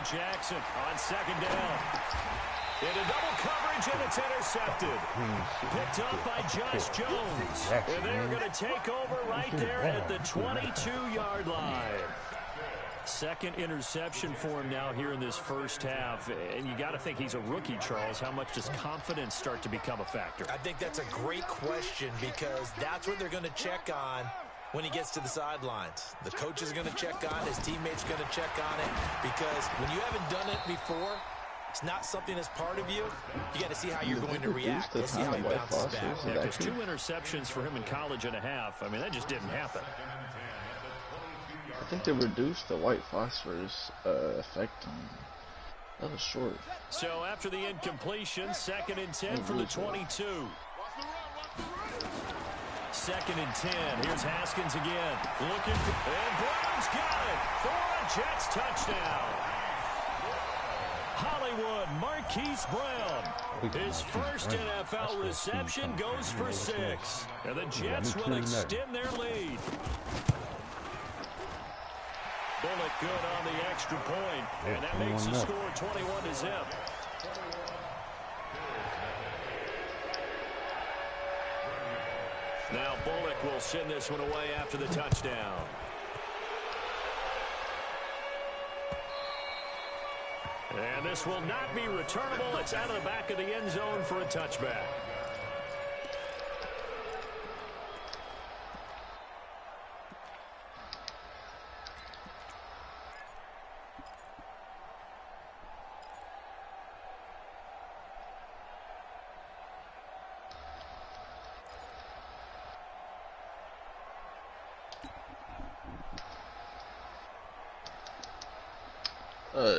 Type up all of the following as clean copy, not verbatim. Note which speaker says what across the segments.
Speaker 1: Jackson on second down. Into double coverage, and it's intercepted. Picked up by Josh Jones. And they're going to take over right there at the 22-yard line. Second interception for him now here in this first half. And you got to think he's a rookie, Charles. How much does confidence start to become a factor?
Speaker 2: I think that's a great question because that's what they're going to check on when he gets to the sidelines. The coach is going to check on, his teammates going to check on it, because when you haven't done it before, it's not something that's part of you. You got to see how you're going to react. Let's see how he bounces back.
Speaker 1: Yeah, just 2 interceptions for him in college and a half. I mean, that just didn't happen.
Speaker 3: I think they reduced the white phosphorus effect on him. That was short.
Speaker 1: So after the incompletion, 2nd and 10 from the 22. 2nd and 10. Here's Haskins again. Looking for, and Brown's got it for a Jets touchdown. Hollywood Marquise Brown. His first NFL reception goes for 6. And the Jets will extend their lead. Bullock good on the extra point. And that makes the score 21-0. Now Bullock will send this one away after the touchdown. And this will not be returnable. It's out of the back of the end zone for a touchback.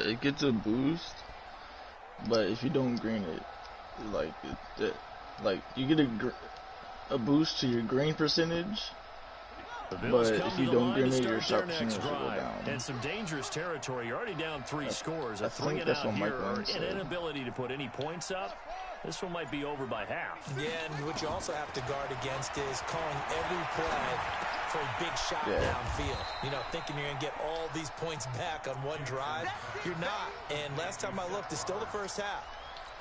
Speaker 3: It gets a boost, but if you don't green it, like you get a boost to your green percentage, but if you don't green it, your sharp percentage will go down.
Speaker 1: And some dangerous territory. You're already down 3 scores. A 3 and out here, or an inability to put any points up. This one might be over by half.
Speaker 2: Yeah, and what you also have to guard against is calling every play for a big shot downfield. You know, thinking you're going to get all these points back on one drive. You're not. And last time I looked, it's still the first half.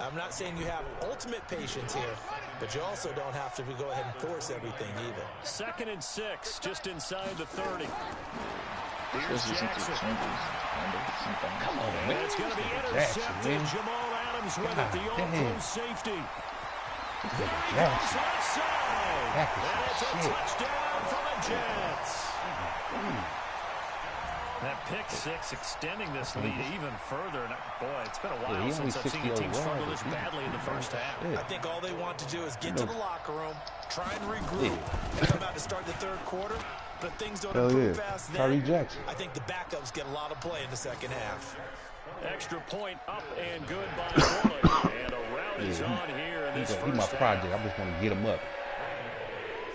Speaker 2: I'm not saying you have ultimate patience here, but you also don't have to go ahead and force everything either.
Speaker 1: 2nd and 6, just inside the 30. Here's Jackson.
Speaker 4: Come on, man.
Speaker 1: And it's going to be intercepted. Jamal Adams with it, the all-pro safety. There he goes left side. And it's a touchdown for the Jets. That pick 6 extending this lead even further. And boy, it's been a while since I've seen a team struggle this badly in the first half.
Speaker 2: I think all they want to do is get to the locker room, try and regroup, and come out to start the third quarter. But if things don't improve fast then, I think the backups get a lot of play in the second half.
Speaker 1: Extra point up and good by Bullock. And a route is on here in this first half.
Speaker 4: He's my project. I just want to get him up.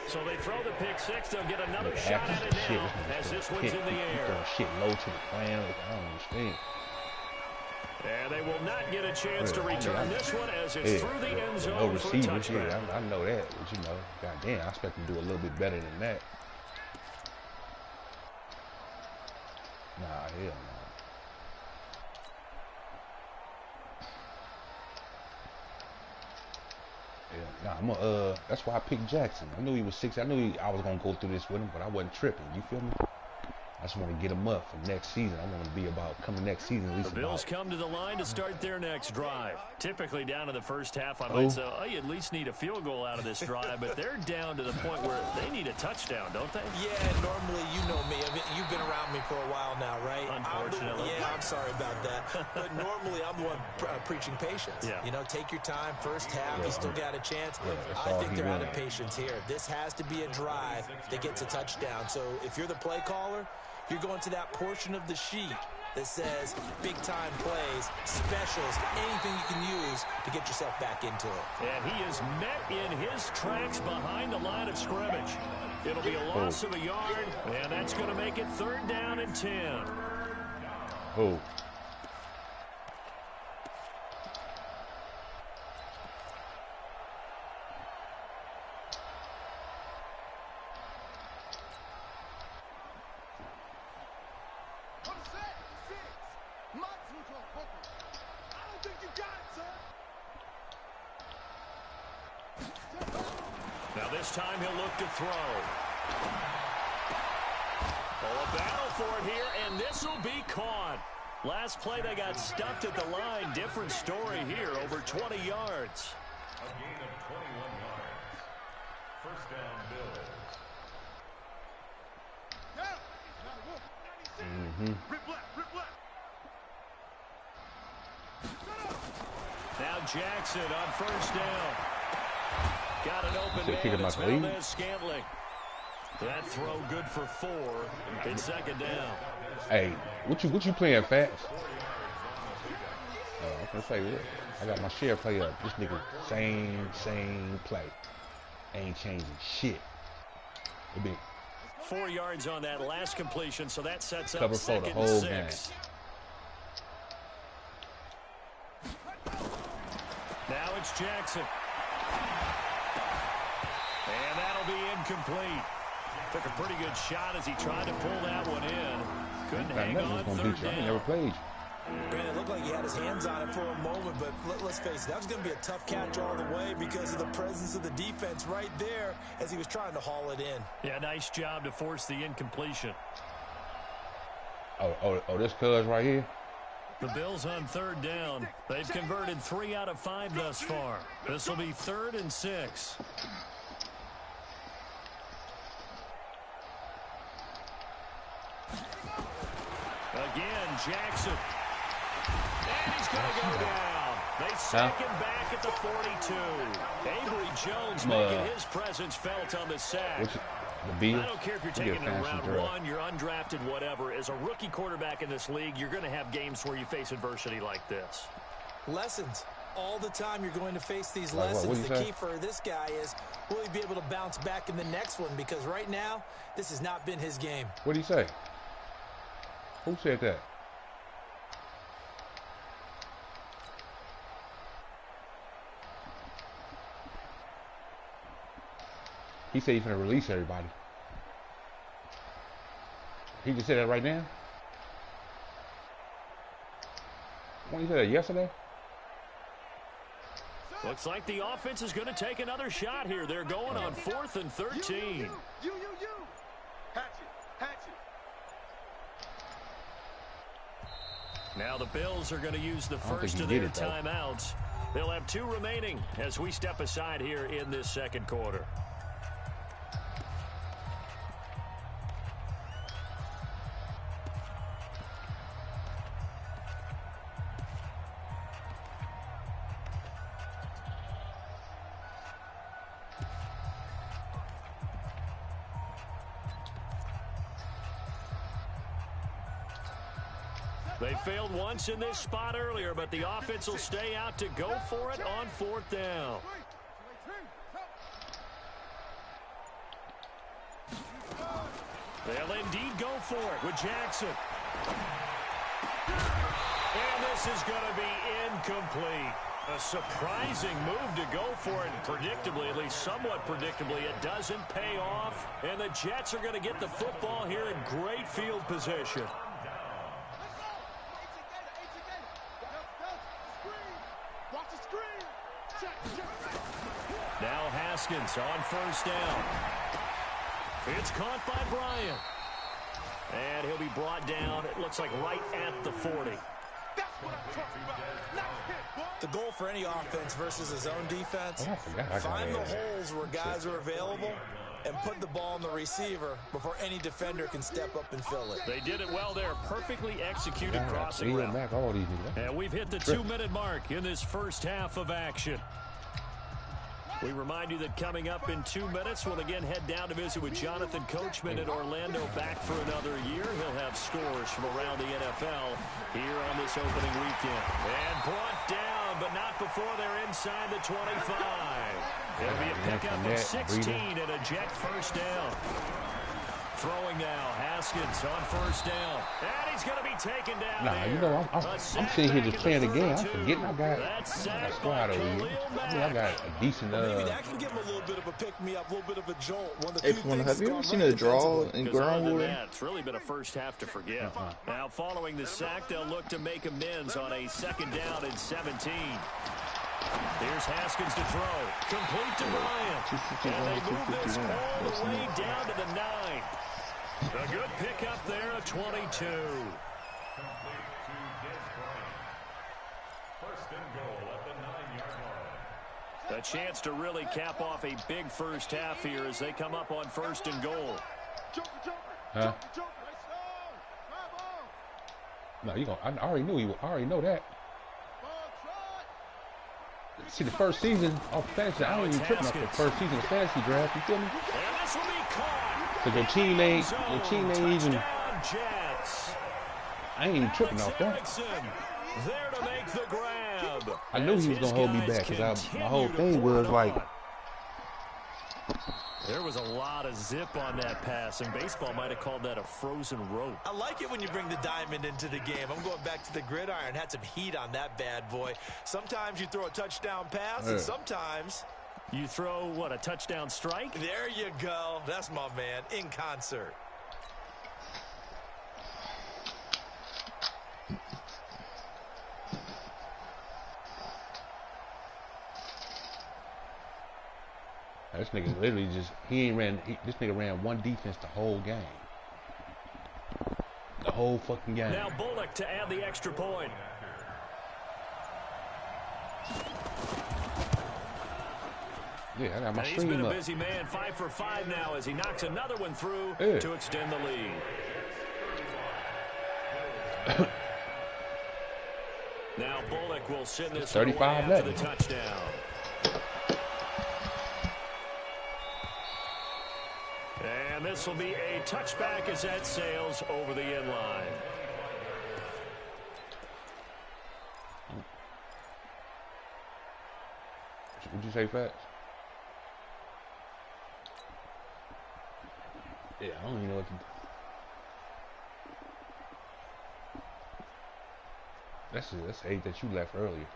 Speaker 1: So they throw the pick 6. They'll get another shot at it now as this one's in the air.
Speaker 4: Shit low to the ground. I don't understand.
Speaker 1: And they will not get a chance to return this one as it's through the end zone
Speaker 4: no
Speaker 1: for a touchback.
Speaker 4: Yeah, I know that. But, you know, goddamn, I expect him to do a little bit better than that. Nah, hell no. Nah, that's why I picked Jackson. I knew he was 6. I knew I was gonna go through this with him, but I wasn't tripping. You feel me? I just want to get him up for next season. I want him to be about coming next season at least.
Speaker 1: The Bills come to the line to start their next drive. Typically down in the first half, I might say, oh, you at least need a field goal out of this drive, but they're down to the point where they need a touchdown, don't they?
Speaker 2: Yeah, normally, you know me. I mean, you've been around me for a while now, right?
Speaker 1: Unfortunately.
Speaker 2: I'm sorry about that. But normally, I'm the one preaching patience. Yeah. You know, take your time. First half, you still got a chance. I think they're out of patience here. This has to be a drive that gets a touchdown. So if you're the play caller, you're going to that portion of the sheet that says big-time plays, specials, anything you can use to get yourself back into it.
Speaker 1: And he is met in his tracks behind the line of scrimmage. It'll be a loss of a yard, and that's going to make it 3rd down and 10.
Speaker 4: Oh.
Speaker 1: Now this time he'll look to throw. Oh, a battle for it here, and this will be caught. Last play they got stuffed at the line. Different story here, over 20 yards.
Speaker 5: A gain of 21 yards. First down, Bills.
Speaker 1: Now Jackson on first down. Got an open man. It's Valdez-Scantling. That throw good for 4. It's second down.
Speaker 4: Hey, what you playing fast? I'm gonna say, look, I got my share play up. This nigga same play. Ain't changing shit. It be
Speaker 1: 4 yards on that last completion, so that sets up
Speaker 4: cover for the whole game.
Speaker 1: Now it's Jackson. And that'll be incomplete. Took a pretty good shot as he tried to pull that one in. Couldn't hang on third down.
Speaker 4: I never played.
Speaker 2: It looked like he had his hands on it for a moment, but let's face it, that was going to be a tough catch all the way because of the presence of the defense right there as he was trying to haul it in.
Speaker 1: Yeah, nice job to force the incompletion.
Speaker 4: Oh, this cuz right here.
Speaker 1: The Bills on third down. They've converted 3 out of 5 thus far. This will be 3rd and 6. Again, Jackson. And he's going to go down. They sack him back at the 42. Avery Jones making his presence felt on the sack. I don't care if you're taking it in round 1, you're undrafted, whatever. As a rookie quarterback in this league, you're going to have games where you face adversity like this.
Speaker 2: Lessons. All the time you're going to face these lessons. The key for this guy is, will he be able to bounce back in the next one? Because right now, this has not been his game.
Speaker 4: What did he say? Who said that? He said he's going to release everybody. He just said that right now? When he said that yesterday?
Speaker 1: Looks like the offense is going to take another shot here. They're going on 4th and 13. Now the Bills are going to use the first of their timeouts. They'll have 2 remaining as we step aside here in this second quarter. They failed once in this spot earlier, but the offense will stay out to go for it on 4th down. They'll indeed go for it with Jackson. And this is going to be incomplete. A surprising move to go for it, and predictably, at least somewhat predictably, it doesn't pay off. And the Jets are going to get the football here in great field position. Now Haskins on first down. It's caught by Bryant. And he'll be brought down, it looks like right at the 40.
Speaker 2: The goal for any offense versus his own defense, find the holes where guys are available and put the ball on the receiver before any defender can step up and fill it.
Speaker 1: They did it well there. Perfectly executed crossing route. And we've hit the 2-minute mark in this first half of action. We remind you that coming up in 2 minutes, we'll again head down to visit with Jonathan Coachman in Orlando, back for another year. He'll have scores from around the NFL here on this opening weekend. And brought down, but not before they're inside the 25. It'll be a pickup of 16 and a Jet first down. Throwing now, Haskins on first down. And he's going to be taken down.
Speaker 4: Nah, you know, I'm sitting here just playing the game. I'm forgetting I got a squad over here. I mean, I got a decent.
Speaker 2: Maybe that can give him a little bit of a pick-me-up, a little bit of a jolt.
Speaker 3: Have you ever seen a draw in ground war?
Speaker 1: It's really been a first half to forget. Now, following the sack, they'll look to make amends on a second down and 17. Here's Haskins to throw. Complete to Bryant. And they move this all the way down to the 9. A good pickup there at 22.
Speaker 5: Complete to Des Bryant. First and goal at the 9-yard line.
Speaker 1: A chance to really cap off a big first half here as they come up on first and goal.
Speaker 4: Huh? No, you gonna? I already knew you. I already know that. See, the first season of fantasy, I ain't even tripping off the first season of fantasy draft. You feel me? Because your team ain't even. I ain't even tripping off that.
Speaker 1: There to make the grab.
Speaker 4: I knew he was gonna hold me back because my whole thing was like.
Speaker 1: There was a lot of zip on that pass, and baseball might have called that a frozen rope.
Speaker 2: I like it when you bring the diamond into the game. I'm going back to the gridiron. Had some heat on that bad boy. Sometimes you throw a touchdown pass, and sometimes
Speaker 1: you throw, what, a touchdown strike?
Speaker 2: There you go. That's my man, in concert.
Speaker 4: This nigga literally just, this nigga ran one defense the whole game. The whole fucking game.
Speaker 1: Now Bullock to add the extra point.
Speaker 4: Yeah, I got my
Speaker 1: and
Speaker 4: stream
Speaker 1: he's been a
Speaker 4: up.
Speaker 1: busy man, 5 for 5 now as he knocks another one through to extend the lead. Now Bullock will send this
Speaker 4: 35
Speaker 1: after the touchdown. And this will be a touchback as that sails over the end line.
Speaker 4: Would you say facts? Yeah, I don't even know what to do. That's 8 that you left earlier.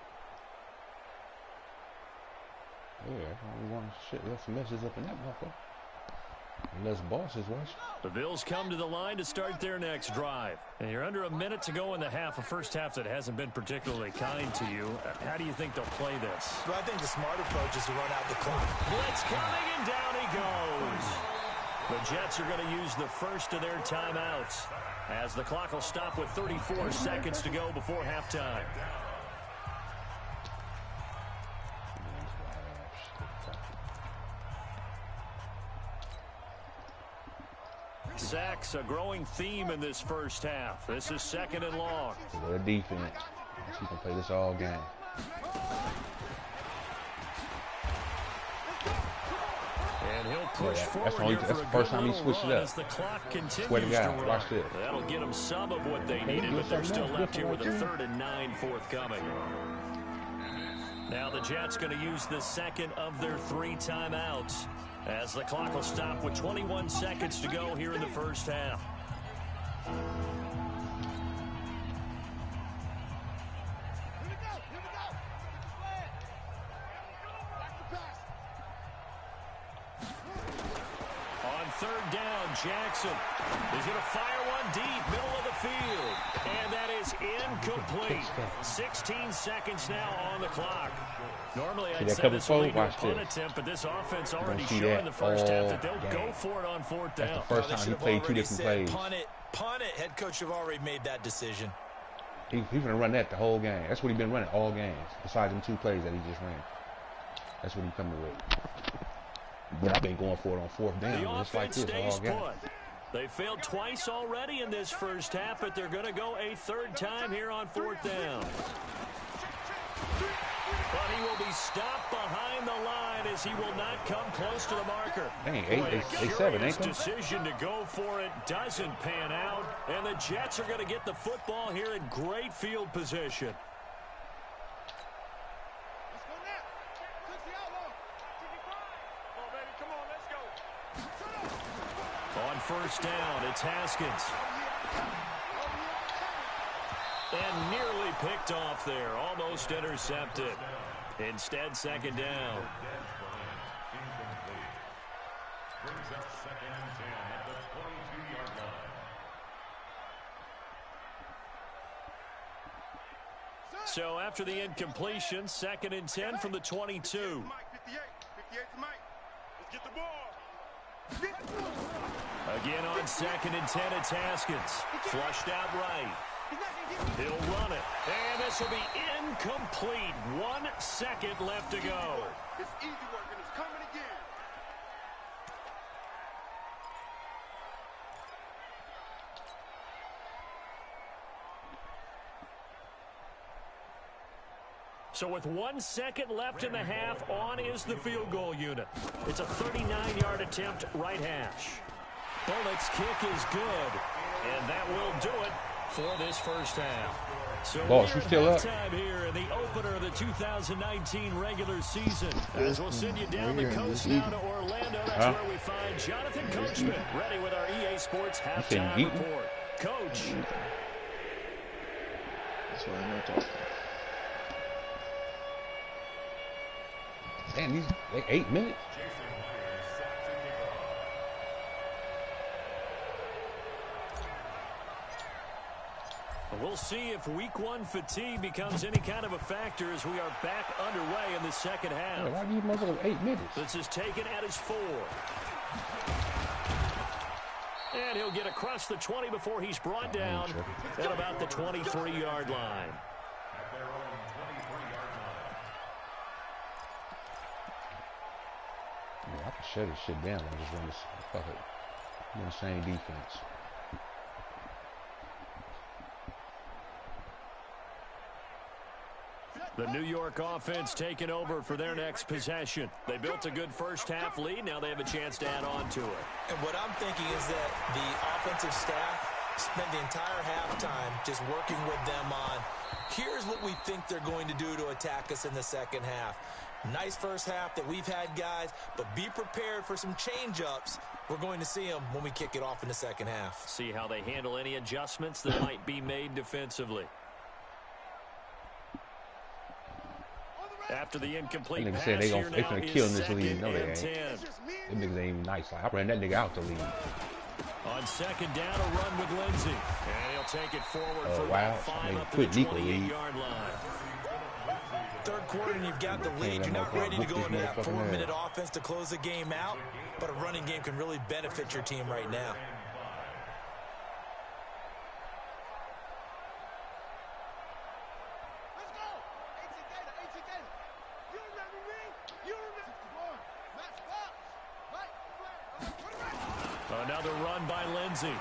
Speaker 4: Yeah, I don't want shit. Left some messages up in that motherfucker. Unless bosses watch.
Speaker 1: The Bills come to the line to start their next drive. And you're under a minute to go in the half, a first half that hasn't been particularly kind to you. How do you think they'll play this?
Speaker 2: Well, I think the smart approach is to run out the clock.
Speaker 1: Blitz coming, and down he goes. The Jets are going to use the first of their timeouts as the clock will stop with 34 seconds to go before halftime. Sacks, a growing theme in this first half. This is second and long.
Speaker 4: Their defense. She can play this all game.
Speaker 1: And he'll push forward.
Speaker 4: That's the first time he switched it up.
Speaker 1: As the clock continues
Speaker 4: Swear to God,
Speaker 1: to
Speaker 4: watch this.
Speaker 1: That'll get them some of what they needed, but they're still left here with a 3rd and 9 forthcoming. Now the Jets going to use the second of their 3 timeouts as the clock will stop with 21 seconds to go here in the first half. On 3rd down, Jackson is going to fire one deep, middle of the field. And that is incomplete. 16 seconds now on the clock. Normally, I'd say this will lead to a punt attempt, but this offense already showed in the first half that they'll go for it on 4th down.
Speaker 4: That's the first time he played 2 different plays.
Speaker 2: Punt it. Head coach have already made that decision.
Speaker 4: He's going to run that the whole game. That's what he's been running all games, besides them 2 plays that he just ran. That's what he's coming with. But I've been going for it on 4th down, just like this all game.
Speaker 1: They failed twice already in this first half, but they're going to go a 3rd time here on 4th down. But he will be stopped behind the line as he will not come close to the marker.
Speaker 4: Dang, 8-7, ain't they?
Speaker 1: Decision to go for it doesn't pan out, and the Jets are going to get the football here in great field position. first down. It's Haskins. And nearly picked off there. Almost intercepted. Instead, second down.
Speaker 5: Brings up 2nd and 10 at the 22-yard line.
Speaker 1: So after the incompletion, 2nd and 10 from the 22.
Speaker 6: 58 to Mike. Let's get the ball.
Speaker 1: Again on 2nd and 10, it's Haskins. Flushed out right. He'll run it. And this will be incomplete. 1 second left to go.
Speaker 6: It's easy work, and it's coming again.
Speaker 1: So with 1 second left in the half, on is the field goal unit. It's a 39-yard attempt, right hash. Bullett's kick is good, and that will do it for this first half. So
Speaker 4: Boss, you still up?
Speaker 1: Time here in the opener of the 2019 regular season. As we'll send you down the coast now to Orlando. That's where we find Jonathan Coachman ready with our EA Sports halftime report. Coach.
Speaker 3: That's why I'm not talking.
Speaker 4: Man, these 8 minutes.
Speaker 1: We'll see if week 1 fatigue becomes any kind of a factor as we are back underway in the second half.
Speaker 4: Why do you muzzle 8 minutes?
Speaker 1: This is taken at his 4. And he'll get across the 20 before he's brought down at about the 23-yard line.
Speaker 4: Yeah, I can shut this shit down and just run this. Fuck it. Run the same defense.
Speaker 1: The New York offense taking over for their next possession. They built a good first-half lead. Now they have a chance to add on to it.
Speaker 2: And what I'm thinking is that the offensive staff spent the entire halftime just working with them on, here's what we think they're going to do to attack us in the second half. Nice first half that we've had, guys, but be prepared for some change-ups. We're going to see them when we kick it off in the second half.
Speaker 1: See how they handle any adjustments that might be made defensively. After the incomplete
Speaker 4: Niggas
Speaker 1: pass
Speaker 4: said they
Speaker 1: here now
Speaker 4: finna
Speaker 1: is
Speaker 4: kill in this
Speaker 1: 2nd
Speaker 4: league. No, they
Speaker 1: and
Speaker 4: ain't.
Speaker 1: 10.
Speaker 4: Them niggas ain't even nice. Like, I ran that nigga out the league.
Speaker 1: On 2nd down, a run with Lindsey. And he'll take it forward for
Speaker 4: wow.
Speaker 1: about 5 up to
Speaker 4: Quit
Speaker 1: the
Speaker 4: Nico league.
Speaker 1: 28-yard line.
Speaker 2: Third quarter and you've got the lead. You're not ready to go into that 4-minute offense to close the game out, but a running game can really benefit your team right now.
Speaker 1: Another run by Lindsey.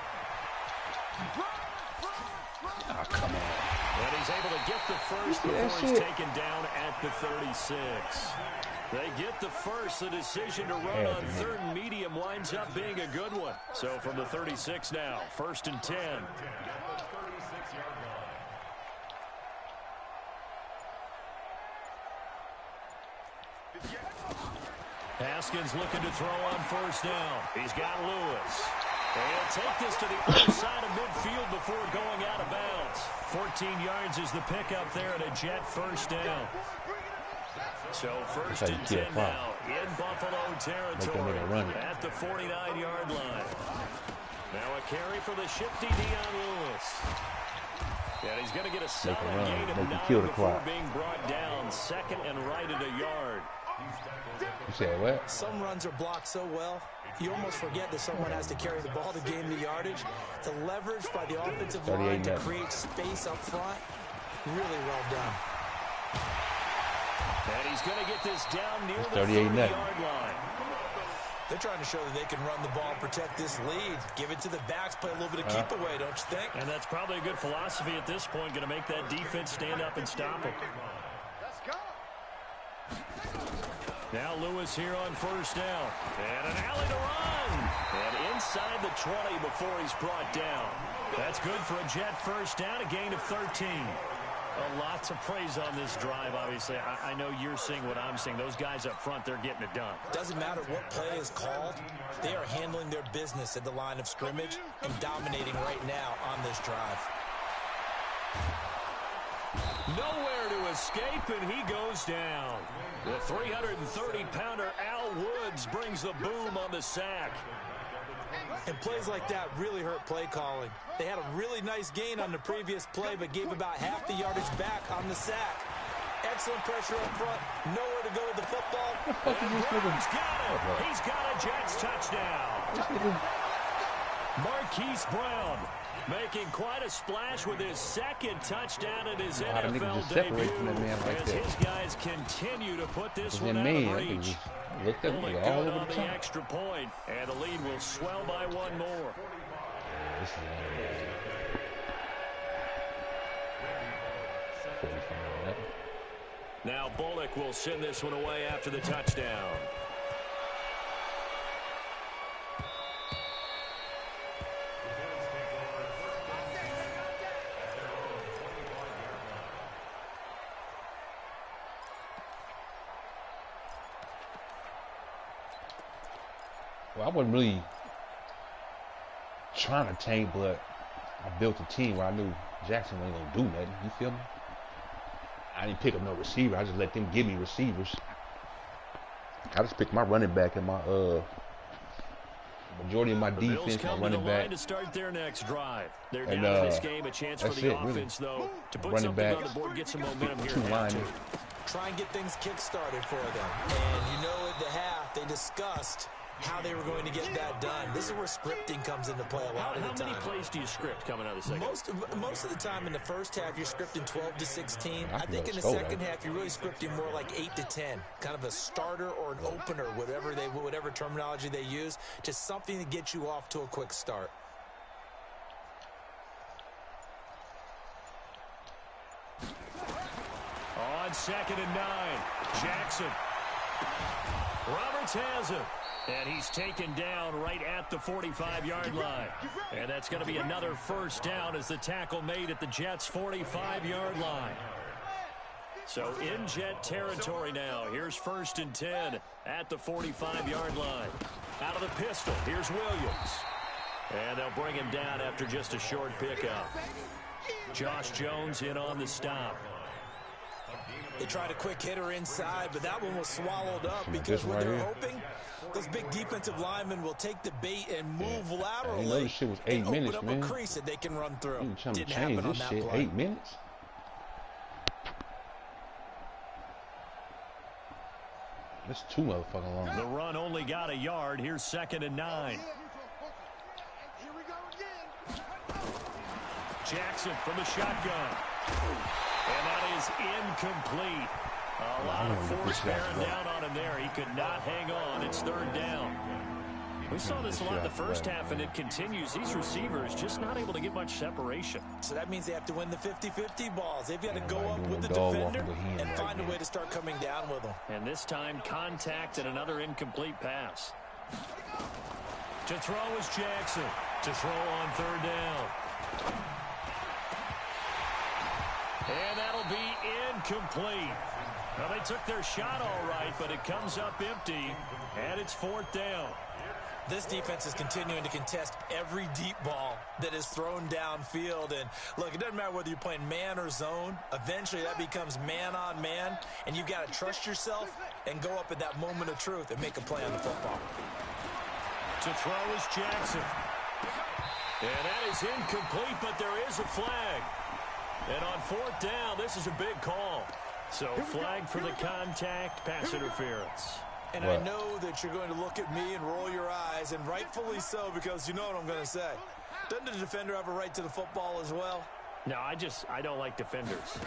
Speaker 4: Oh, come on.
Speaker 1: And he's able to get the first before he's taken down at the 36. They get the first. The decision to run on 3rd and medium winds up being a good one. So from the 36 now, 1st and 10. Haskins looking to throw on 1st down. He's got Lewis. And he'll take this to the other side of midfield before going out of bounds. 14 yards is the pickup there at a Jet 1st down. So 1st and 10 now in Buffalo territory at the 49-yard line. Now a carry for the shifty Dion Lewis. And he's going to get a solid gain of 9 before being brought down. 2nd and right at a yard.
Speaker 4: You said what?
Speaker 2: Some runs are blocked so well, you almost forget that someone has to carry the ball to gain the yardage. The leverage by the offensive line to create space up front, really well done.
Speaker 1: And he's going to get this down near the 30-yard line.
Speaker 2: They're trying to show that they can run the ball, protect this lead. Give it to the backs, play a little bit of keep away, don't you think?
Speaker 1: And that's probably a good philosophy at this point, going to make that defense stand up and stop him.
Speaker 6: Let's go.
Speaker 1: Now Lewis here on 1st down. And an alley to run. And inside the 20 before he's brought down. That's good for a Jet 1st down, a gain of 13. Well, lots of praise on this drive, obviously. I know you're seeing what I'm seeing. Those guys up front, they're getting it done.
Speaker 2: Doesn't matter what play is called. They are handling their business at the line of scrimmage and dominating right now on this drive.
Speaker 1: Nowhere to escape, and he goes down. The 330-pounder Al Woods brings the boom on the sack.
Speaker 2: And plays like that really hurt play calling. They had a really nice gain on the previous play, but gave about half the yardage back on the sack. Excellent pressure up front. Nowhere to go with the football.
Speaker 1: Brown's got it. He's got a Jets touchdown. Marquise Brown making quite a splash with his second touchdown in his NFL debut as his guys continue to put this one out of reach. Only good on the extra point, and the lead will swell by one more. Now Bullock will send this one away after the touchdown.
Speaker 4: Well, I wasn't really trying to tank, but I built a team where I knew Jackson ain't gonna do nothing. You feel me? I didn't pick up no receiver. I just let them give me receivers. I just picked my running back and my majority of my defense, my running back.
Speaker 1: To start their next drive. They're down in this game. A chance for the offense, though, to put something on the board, get some momentum here.
Speaker 2: Try and get things kick-started for them. And you know at the half, they discussed how they were going to get that done. This is where scripting comes into play a lot of the time.
Speaker 1: How many plays do you script coming out of the second?
Speaker 2: Most of the time in the first half, you're scripting 12 to 16. I think in the second half, you're really scripting more like 8 to 10. Kind of a starter or an opener, whatever terminology they use. Just something to get you off to a quick start.
Speaker 1: On 2nd and 9, Jackson. Roberts has it. And he's taken down right at the 45-yard line. And that's going to be another first down as the tackle made at the Jets' 45-yard line. So in Jet territory now. Here's 1st and 10 at the 45-yard line. Out of the pistol, here's Williams. And they'll bring him down after just a short pickup. Josh Jones in on the stop.
Speaker 2: They tried a quick hitter inside, but that one was swallowed up because what they're hoping, those big defensive linemen will take the bait and move laterally
Speaker 4: shit was 8
Speaker 2: and
Speaker 4: minutes,
Speaker 2: open up a crease that they can run through.
Speaker 4: Didn't happen on that play. 8 minutes? That's too motherfucking long.
Speaker 1: The run only got a yard. Here's 2nd and 9. Jackson from the shotgun. And that is incomplete. A lot of force bearing down on him there. He could not hang on. It's 3rd down. We saw this a lot in the first half, and it continues. These receivers just not able to get much separation.
Speaker 2: So that means they have to win the 50-50 balls. They've got to go up with the defender and find a way to start coming down with them.
Speaker 1: And this time, contact and another incomplete pass. To throw is Jackson. To throw on 3rd down. And that'll be incomplete. Well, they took their shot all right, but it comes up empty, and it's 4th down.
Speaker 2: This defense is continuing to contest every deep ball that is thrown downfield. And, look, it doesn't matter whether you're playing man or zone. Eventually, that becomes man-on-man, and you've got to trust yourself and go up at that moment of truth and make a play on the football.
Speaker 1: To throw is Jackson. And that is incomplete, but there is a flag. And on 4th down, this is a big call. So flag for the contact, pass interference.
Speaker 2: And I know that you're going to look at me and roll your eyes, and rightfully so, because you know what I'm going to say. Doesn't the defender have a right to the football as well?
Speaker 1: No, I don't like defenders.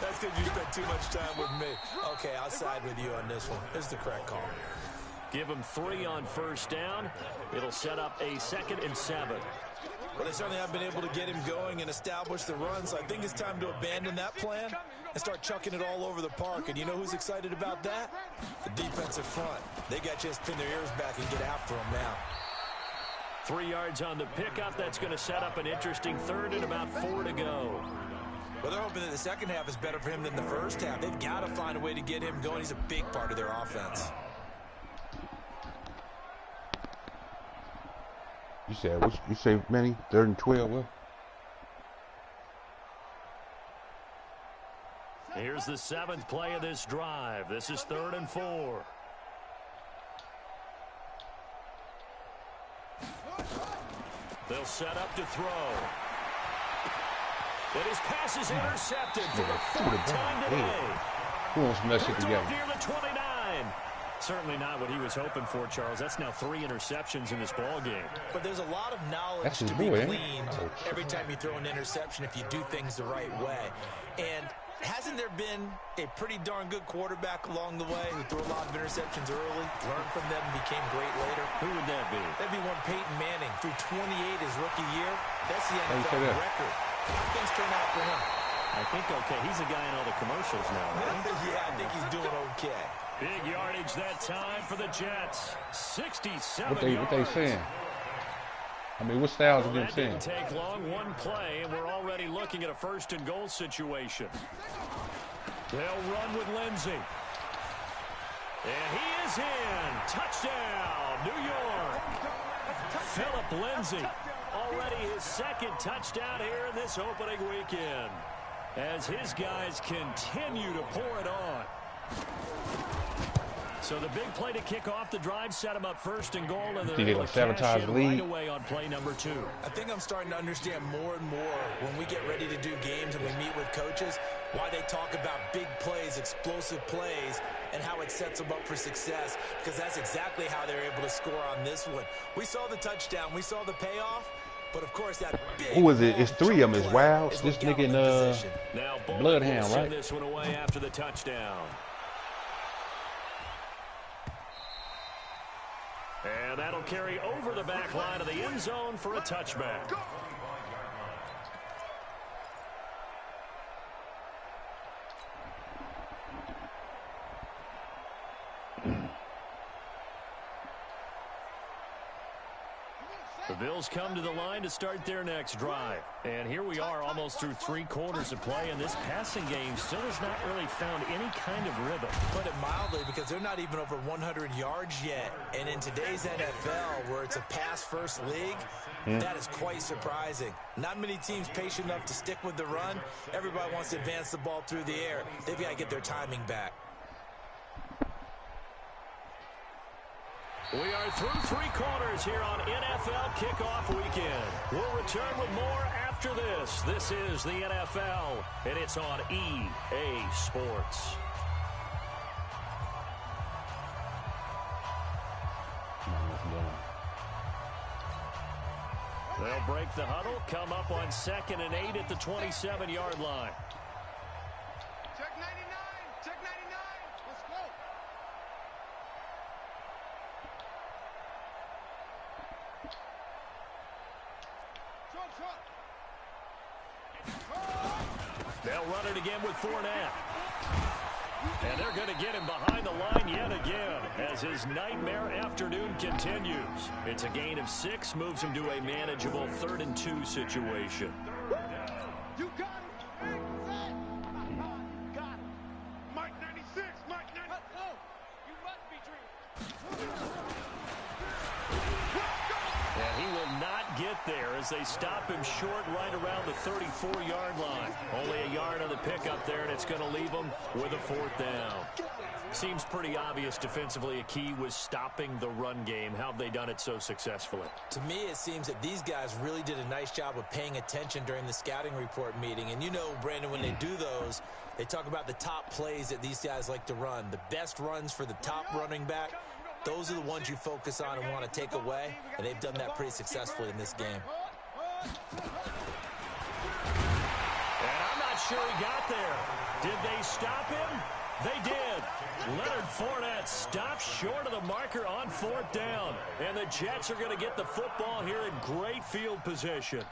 Speaker 2: That's because you spent too much time with me. Okay, I'll side with you on this one. This is the correct call.
Speaker 1: Give him 3 on 1st down. It'll set up a 2nd and 7.
Speaker 2: Well, they certainly have been able to get him going and establish the run, so I think it's time to abandon that plan and start chucking it all over the park. And you know who's excited about that? The defensive front. They got to just pin their ears back and get after him now.
Speaker 1: 3 yards on the pickup. That's going to set up an interesting 3rd and about 4 to go.
Speaker 2: Well, they're hoping that the second half is better for him than the first half. They've got to find a way to get him going. He's a big part of their offense.
Speaker 4: You said what? You say, Manny? 3rd and 12. What?
Speaker 1: Here's the 7th play of this drive. This is 3rd and 4. They'll set up to throw. And his pass is intercepted for the 4th time today.
Speaker 4: Who wants to mess it together?
Speaker 1: Near the 29. Certainly not what he was hoping for, Charles. That's now 3 interceptions in this ball game.
Speaker 2: But there's a lot of knowledge to be gleaned every time you throw an interception if you do things the right way. And hasn't there been a pretty darn good quarterback along the way who threw a lot of interceptions early, learned from them, and became great later?
Speaker 1: Who would that be?
Speaker 2: That'd be one Peyton Manning. Threw 28 his rookie year. That's the NFL record. How things turn out for him?
Speaker 1: I think okay. He's a guy in all the commercials now, right?
Speaker 2: Yeah, I think he's doing okay.
Speaker 1: Big yardage that time for the Jets. 67
Speaker 4: What they saying? I mean, what styles are them saying?
Speaker 1: That didn't take long, one play, and we're already looking at a 1st and goal situation. They'll run with Lindsey. And he is in. Touchdown, New York. Philip Lindsey, already his 2nd touchdown here in this opening weekend, as his guys continue to pour it on. So the big play to kick off the drive set him up 1st and goal, and they're able to cash in right away on play number 2.
Speaker 2: I think I'm starting to understand more and more when we get ready to do games and we meet with coaches why they talk about big plays, explosive plays, and how it sets them up for success, because that's exactly how they're able to score on this one. We saw the touchdown. We saw the payoff. But, of course, that big...
Speaker 4: Who is it? It's 3 of them. It's Wild. This nigga in Bloodhound, right?
Speaker 1: This one away after the touchdown. And that'll carry over the back line of the end zone for a touchback. The Bills come to the line to start their next drive. And here we are almost through 3 quarters of play, and this passing game still has not really found any kind of rhythm.
Speaker 2: Put it mildly, because they're not even over 100 yards yet. And in today's NFL, where it's a pass-first league, that is quite surprising. Not many teams patient enough to stick with the run. Everybody wants to advance the ball through the air. They've got to get their timing back.
Speaker 1: We are through 3 quarters here on NFL Kickoff Weekend. We'll return with more after this. This is the NFL, and it's on EA Sports. They'll break the huddle, come up on 2nd and 8 at the 27-yard line.
Speaker 6: Check 99. Check 99. Let's go.
Speaker 1: They'll run it again with Fournette. And they're going to get him behind the line yet again as his nightmare afternoon continues. It's a gain of 6, moves him to a manageable 3rd and 2 situation.
Speaker 6: You got it. Got it. Mike 96. Mike 96. No, you must be dreaming.
Speaker 1: And he will not get there as they stop him short right around the 34-yard line. Only a yard on the pickup there, and it's going to leave him with a 4th down. Seems pretty obvious defensively a key was stopping the run game. How have they done it so successfully?
Speaker 2: To me, it seems that these guys really did a nice job of paying attention during the scouting report meeting. And you know, Brandon, when they do those, they talk about the top plays that these guys like to run. The best runs for the top running back. Those are the ones you focus on and want to take away, and they've done that pretty successfully in this game.
Speaker 1: And I'm not sure he got there. Did they stop him? They did. Leonard Fournette stopped short of the marker on 4th down, and the Jets are going to get the football here in great field position.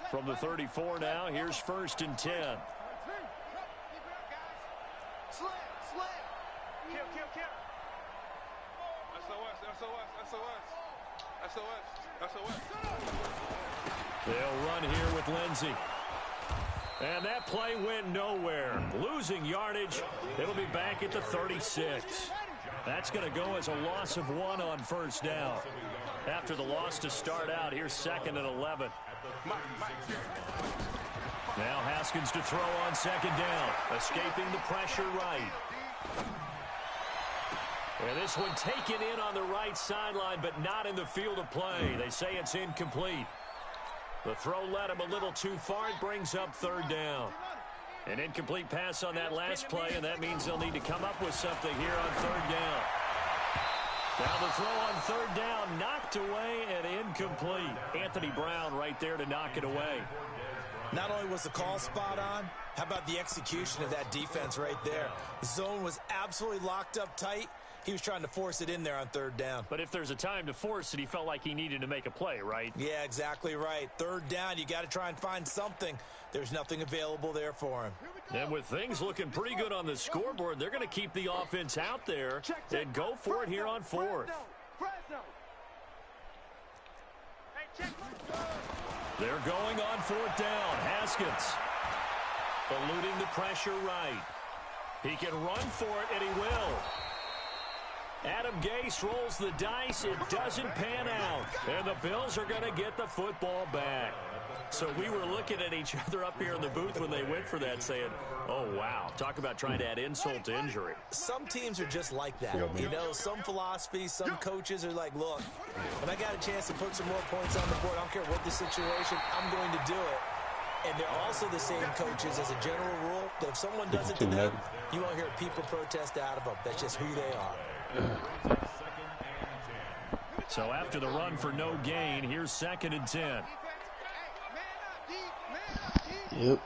Speaker 1: From the 34 now, here's 1st and 10.
Speaker 6: Slam. Kill. SOS.
Speaker 1: They'll run here with Lindsey. And that play went nowhere. Losing yardage. It'll be back at the 36. That's going to go as a loss of 1 on first down. After the loss to start out, here's 2nd and 11. Now Haskins to throw on 2nd down. Escaping the pressure right. And this one taken in on the right sideline, but not in the field of play. They say it's incomplete. The throw led him a little too far. It brings up 3rd down. An incomplete pass on that last play, and that means they'll need to come up with something here on 3rd down. Now the throw on 3rd down, knocked away and incomplete. Anthony Brown right there to knock it away.
Speaker 2: Not only was the call spot on, how about the execution of that defense right there? The zone was absolutely locked up tight. He was trying to force it in there on 3rd down.
Speaker 1: But if there's a time to force it, he felt like he needed to make a play, right?
Speaker 2: Yeah, exactly right. 3rd down, you got to try and find something. There's nothing available there for him.
Speaker 1: And with things looking pretty good on the scoreboard, they're going to keep the offense out there and go for it here on 4th. They're going on 4th down. Haskins eluding the pressure right. He can run for it, and he will. Adam Gase rolls the dice. It doesn't pan out. And the Bills are going to get the football back. So we were looking at each other up here in the booth when they went for that saying, oh, wow. Talk about trying to add insult to injury.
Speaker 2: Some teams are just like that. You know, some philosophies, some coaches are like, look, when I got a chance to put some more points on the board, I don't care what the situation, I'm going to do it. And they're also the same coaches as a general rule that if someone does it to them, you won't hear people protest out of them. That's just who they are.
Speaker 1: So after the run for no gain, here's 2nd and 10.
Speaker 3: Yep.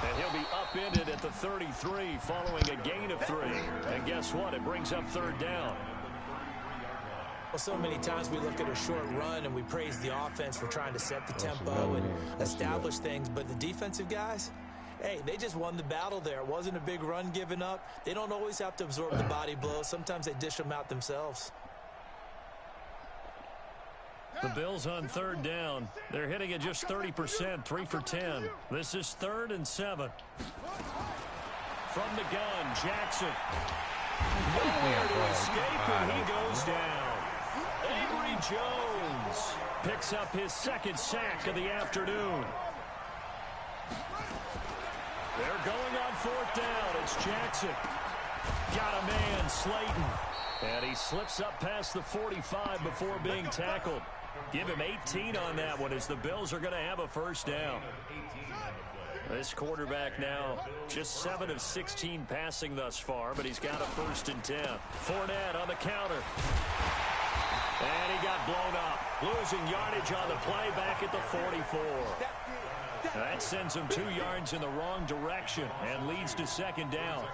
Speaker 1: And he'll be upended at the 33 following a gain of 3. And guess what? It brings up 3rd down.
Speaker 2: Well, so many times we look at a short run and we praise the offense for trying to set the tempo and establish things. But the defensive guys, hey, they just won the battle there. It wasn't a big run given up. They don't always have to absorb the body blows. Sometimes they dish them out themselves.
Speaker 1: The Bills on 3rd down. They're hitting at just 30%, 3 for 10. This is 3rd and 7. From the gun, Jackson. Nowhere to escape, and he goes down. Avery Jones picks up his 2nd sack of the afternoon. They're going on 4th down. It's Jackson. Got a man, Slayton. And he slips up past the 45 before being tackled. Give him 18 on that one as the Bills are going to have a 1st down. This quarterback now just 7 of 16 passing thus far, but he's got a 1st and 10. Fournette on the counter. And he got blown up. Losing yardage on the play back at the 44. That sends him 2 yards in the wrong direction and leads to 2nd down.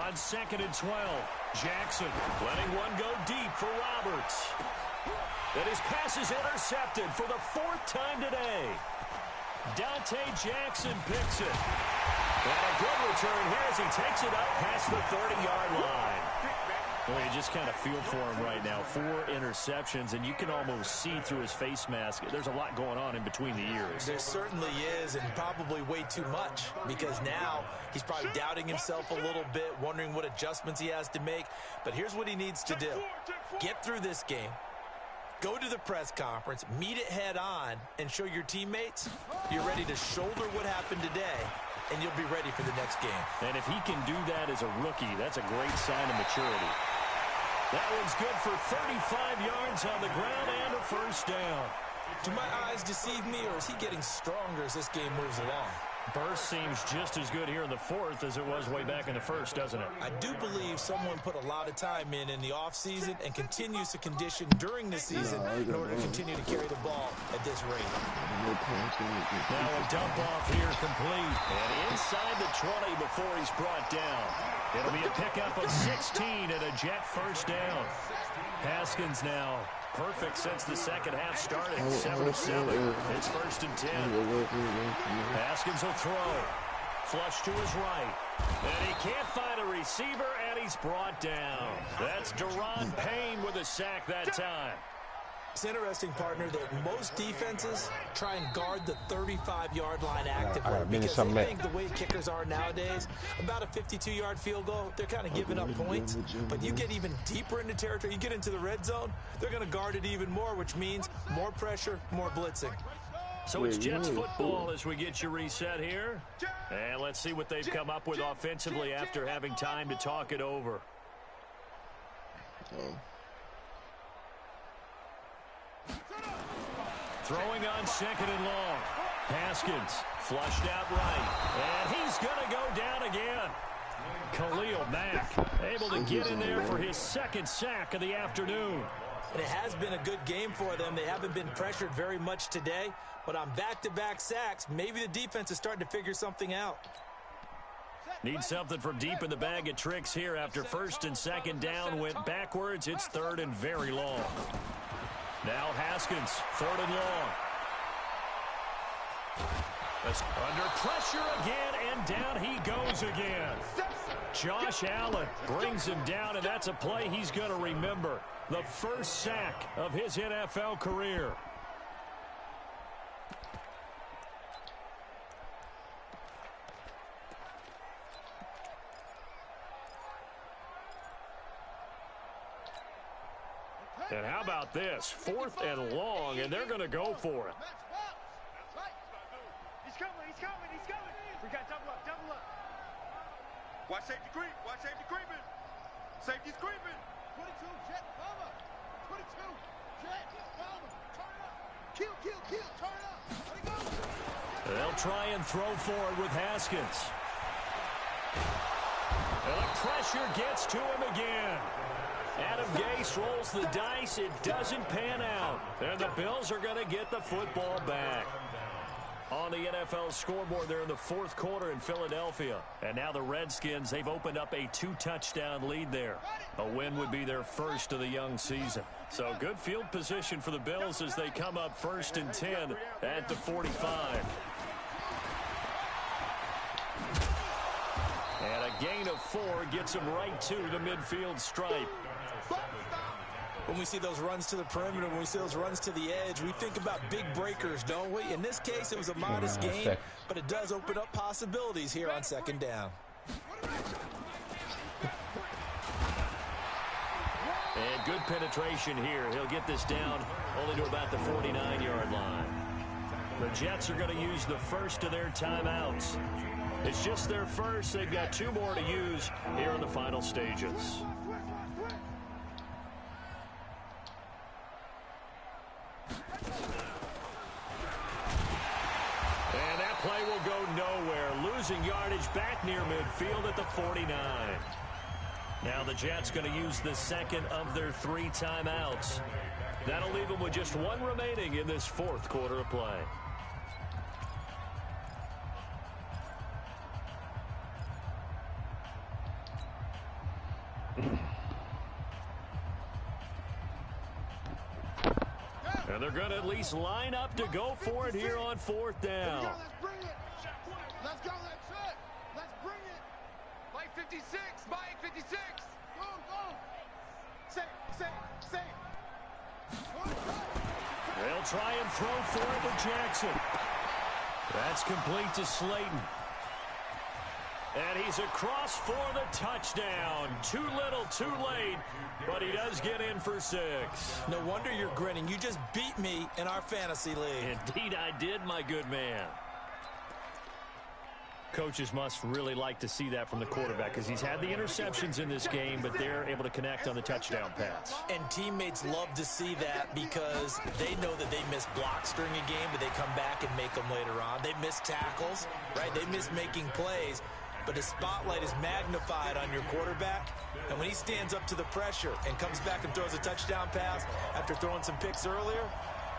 Speaker 1: On 2nd and 12, Jackson letting one go deep for Roberts. And his pass is intercepted for the 4th time today. Dante Jackson picks it. And a good return here as he takes it up past the 30-yard line. Well, you just kind of feel for him right now. 4 interceptions, and you can almost see through his face mask. There's a lot going on in between the ears.
Speaker 2: There certainly is, and probably way too much, because now he's probably doubting himself a little bit, wondering what adjustments he has to make. But here's what he needs to do. Get through this game. Go to the press conference, meet it head on, and show your teammates you're ready to shoulder what happened today, and you'll be ready for the next game.
Speaker 1: And if he can do that as a rookie, that's a great sign of maturity. That one's good for 35 yards on the ground and a 1st down.
Speaker 2: Do my eyes deceive me, or is he getting stronger as this game moves along?
Speaker 1: Burst seems just as good here in the 4th as it was way back in the 1st, doesn't it?
Speaker 2: I do believe someone put a lot of time in the offseason and continues to condition during the season in order to continue to carry the ball at this rate.
Speaker 1: Now a dump off here complete. And inside the 20 before he's brought down. It'll be a pickup of 16 and a Jet 1st down. Haskins now perfect since the second half started. 7-7. It's 1st and 10. Haskins will throw. Flush to his right. And he can't find a receiver, and he's brought down. That's Deron Payne with a sack that time.
Speaker 2: It's interesting, partner, that most defenses try and guard the 35-yard line actively because they think the way kickers are nowadays, about a 52-yard field goal, they're kind of giving up points. But you get even deeper into territory, you get into the red zone, they're going to guard it even more, which means more pressure, more blitzing.
Speaker 1: So it's Jets football as we get you reset here. And let's see what they've come up with offensively after having time to talk it over. Throwing on 2nd and long. Haskins flushed out right. And he's going to go down again. Khalil Mack able to get in there for his 2nd sack of the afternoon.
Speaker 2: And it has been a good game for them. They haven't been pressured very much today. But on back-to-back sacks, maybe the defense is starting to figure something out.
Speaker 1: Need something from deep in the bag of tricks here after 1st and 2nd down went backwards. It's 3rd and very long. Now Haskins, 3rd and long. That's under pressure again, and down he goes again. Josh Allen brings him down, and that's a play he's going to remember. The 1st sack of his NFL career. And how about this? 4th and long, and they're going to go for it.
Speaker 6: He's coming, he's coming, he's coming. We got double up, double up. Watch safety creep, watch safety creeping. Safety's creeping. 22, jet, cover. 22, jet, cover. Turn up. Kill, kill, kill, turn up. Let it go.
Speaker 1: They'll try and throw forward with Haskins. And the pressure gets to him again. Adam Gase rolls the dice. It doesn't pan out. And the Bills are going to get the football back. On the NFL scoreboard, they're in the 4th quarter in Philadelphia. And now the Redskins, they've opened up a 2-touchdown lead there. A win would be their first of the young season. So good field position for the Bills as they come up 1st and 10 at the 45. And a gain of 4 gets them right to the midfield stripe.
Speaker 2: When we see those runs to the perimeter, when we see those runs to the edge, we think about big breakers, don't we? In this case, it was a modest gain, but it does open up possibilities here on 2nd down.
Speaker 1: And good penetration here. He'll get this down only to about the 49-yard line. The Jets are going to use the first of their timeouts. It's just their first. They've got 2 more to use here in the final stages. And that play will go nowhere. Losing yardage back near midfield at the 49. Now the Jets going to use the 2nd of their 3 timeouts. That'll leave them with just 1 remaining in this 4th quarter of play. And they're going to at least line up to go for it here on 4th down.
Speaker 6: Let's bring it. Let's go, that's it. Let's bring it. Mike 56, Mike 56. Go, go. Say.
Speaker 1: They'll try and throw for it with Jackson. That's complete to Slayton. And he's across for the touchdown. Too little, too late, but he does get in for 6.
Speaker 2: No wonder you're grinning. You just beat me in our fantasy league.
Speaker 1: Indeed I did, my good man. Coaches must really like to see that from the quarterback because he's had the interceptions in this game, but they're able to connect on the touchdown pass.
Speaker 2: And teammates love to see that because they know that they miss blocks during a game, but they come back and make them later on. They miss tackles, right? They miss making plays. But the spotlight is magnified on your quarterback. And when he stands up to the pressure and comes back and throws a touchdown pass after throwing some picks earlier,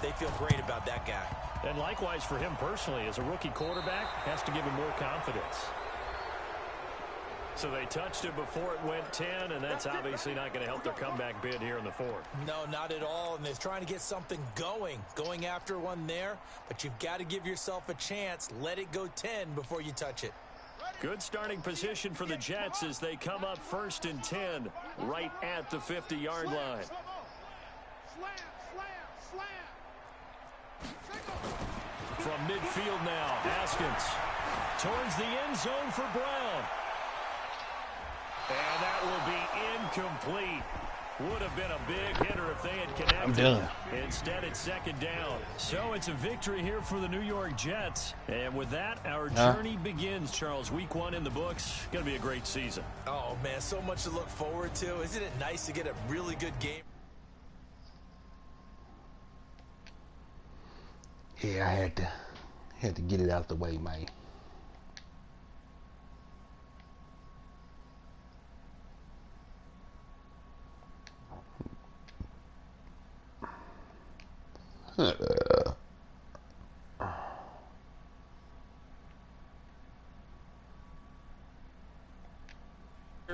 Speaker 2: they feel great about that guy.
Speaker 1: And likewise for him personally, as a rookie quarterback, has to give him more confidence. So they touched it before it went 10, and that's obviously not going to help their comeback bid here in the fourth.
Speaker 2: No, not at all, and they're trying to get something going after one there, but you've got to give yourself a chance. Let it go 10 before you touch it.
Speaker 1: Good starting position for the Jets as they come up 1st and 10 right at the 50-yard line. From midfield now, Haskins towards the end zone for Brown. And that will be incomplete. Would have been a big hitter if they had connected.
Speaker 4: I'm done.
Speaker 1: Instead, it's 2nd down. So it's a victory here for the New York Jets. And with that, our journey begins, Charles. Week 1 in the books. Going to be a great season.
Speaker 2: Oh, man, so much to look forward to. Isn't it nice to get a really good game?
Speaker 4: Yeah, I had to get it out the way, man.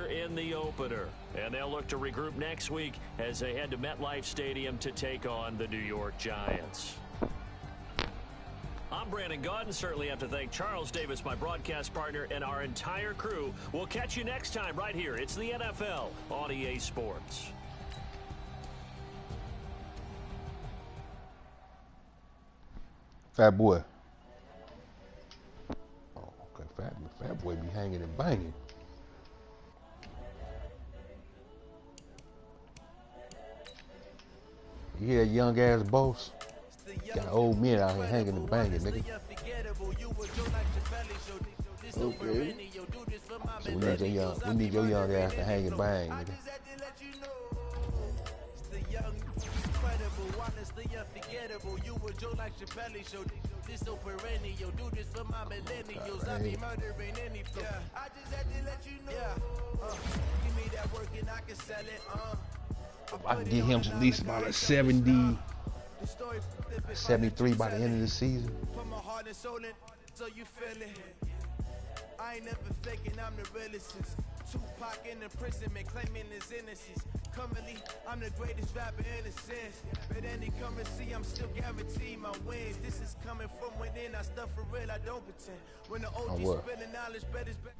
Speaker 1: In the opener, and they'll look to regroup next week as they head to MetLife Stadium to take on the New York Giants. I'm Brandon Gaudin. Certainly have to thank Charles Davis, my broadcast partner, and our entire crew. We'll catch you next time right here. It's the NFL on EA Sports.
Speaker 4: Fat boy. Oh, okay, fat boy be hanging and banging. You hear that young ass boss? Got old men out here hanging and banging, nigga.
Speaker 3: Okay.
Speaker 4: So we need your young ass to hang and bang, nigga. I can get him at least about a 70, 73 by the end of the season.
Speaker 6: I ain't never faking, I'm the realest. Tupac in imprisonment, claiming his innocence. Currently, I'm the greatest rapper in a sense. But any currency, I'm still guaranteed my wins. This is coming from within, I stuff for real, I don't pretend. When the OG spilling knowledge, bet it's better.